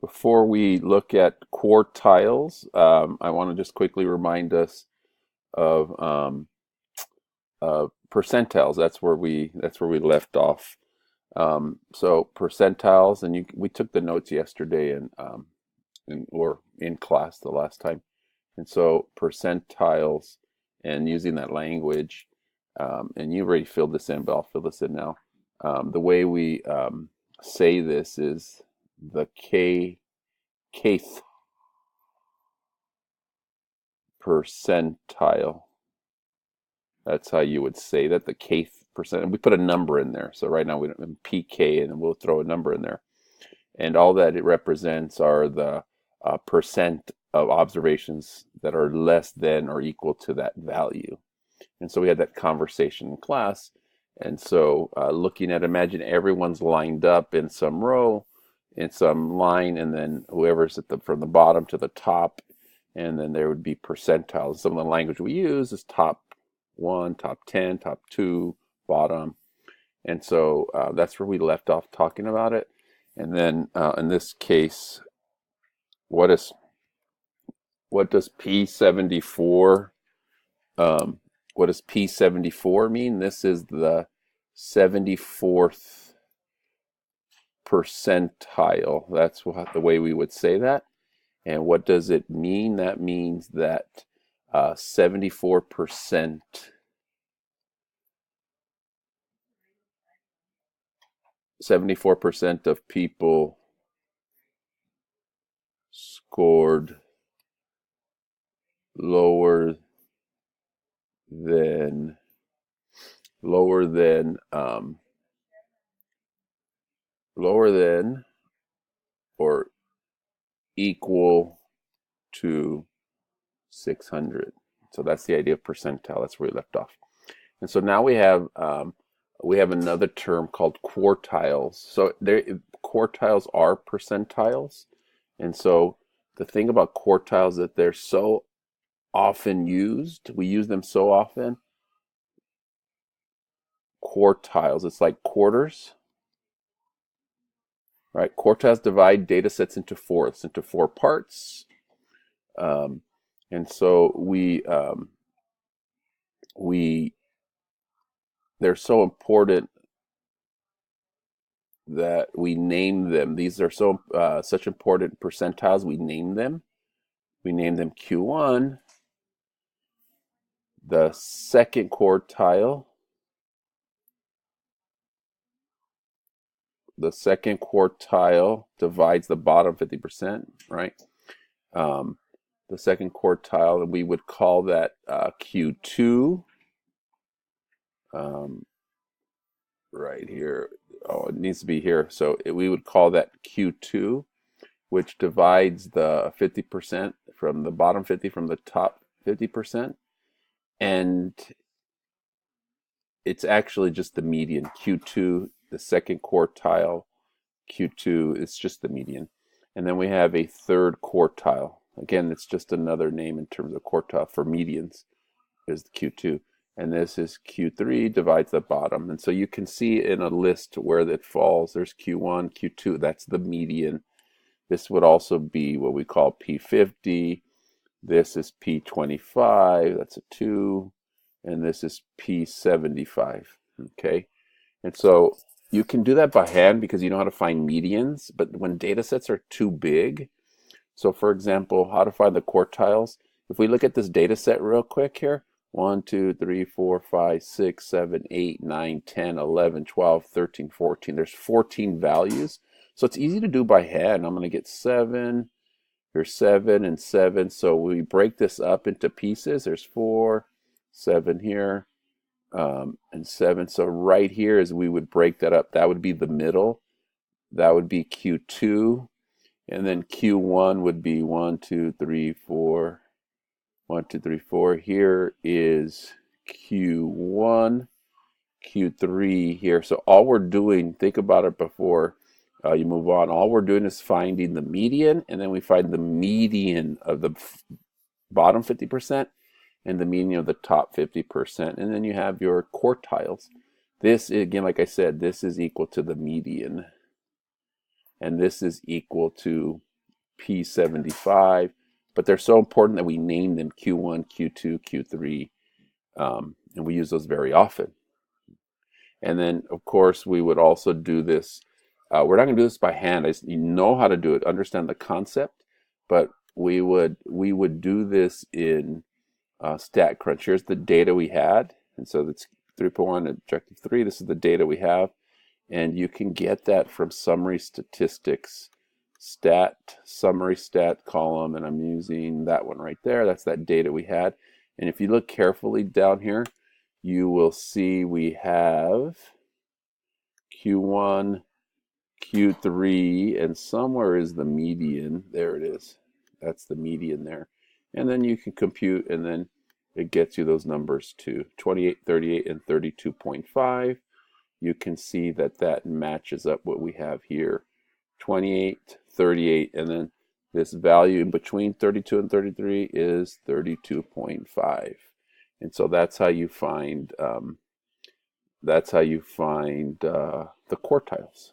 Before we look at quartiles, I want to just quickly remind us of percentiles. That's where we left off. So percentiles, and we took the notes yesterday or in class the last time. And so percentiles, and using that language, and you already filled this in, but I'll fill this in now. The way we say this is the kth percentile. That's how you would say that, the kth percent. And we put a number in there. So right now we don't PK, and we'll throw a number in there. And all that it represents are the percent of observations that are less than or equal to that value. And so we had that conversation in class. And so looking at, imagine everyone's lined up in some row, in some line, and then whoever's from the bottom to the top, and then there would be percentiles. Some of the language we use is top 1, top 10, top 2, bottom. And so that's where we left off talking about it. And then in this case, what does P74 what does P74 mean? This is the 74th percentile. That's the way we would say that. And what does it mean? That means that 74% of people scored lower than or equal to 600. So that's the idea of percentile. That's where we left off. And so now we have another term called quartiles. So quartiles are percentiles. And so the thing about quartiles is that they're so often used. We use them so often. Quartiles, it's like quarters, right? Quartiles divide data sets into four parts. And so they're so important that we name them. These are such important percentiles. We name them. We name them Q1, the second quartile. The second quartile divides the bottom 50%, right? The second quartile, and we would call that Q2. Right here. Oh, it needs to be here. So we would call that Q2, which divides the 50% from the bottom 50 from the top 50%. And it's actually just the median. Q2, the second quartile, Q2 is just the median. And then we have a third quartile. Again, it's just another name in terms of quartile for medians, is Q2. And this is Q3 divides the bottom. And so you can see in a list where it falls. There's Q1, Q2, that's the median. This would also be what we call P50. This is P25, that's a 2. And this is P75, okay? And so you can do that by hand because you know how to find medians, but when data sets are too big, so for example, how to find the quartiles, if we look at this data set real quick here, 1, 2, 3, 4, 5, 6, 7, 8, 9, 10, 11, 12, 13, 14. There's 14 values. So it's easy to do by hand. I'm going to get 7. Here's 7 and 7. So we break this up into pieces. There's 4, 7 here, and 7. So right here is we would break that up. That would be the middle. That would be Q2. And then Q1 would be 1, 2, 3, 4. 1, 2, 3, 4. Here is Q1, Q3 here. So all we're doing, think about it before you move on. All we're doing is finding the median, and then we find the median of the bottom 50% and the median of the top 50%. And then you have your quartiles. This, again, like I said, this is equal to the median. And this is equal to P75, but they're so important that we name them Q1, Q2, Q3, and we use those very often. And then, of course, we would also do this. We're not going to do this by hand. You know how to do it, understand the concept, but we would do this in StatCrunch. Here's the data we had, and so that's 3.1 objective 3. This is the data we have, and you can get that from summary statistics, summary stat column, and I'm using that one right there. That's that data we had. And if you look carefully down here, you will see we have Q1, Q3, and somewhere is the median. There it is. That's the median there. And then you can compute, and then it gets you those numbers too. 28, 38, and 32.5. You can see that that matches up what we have here. 28, 38, and then this value in between 32 and 33 is 32.5. And so that's how you find the quartiles.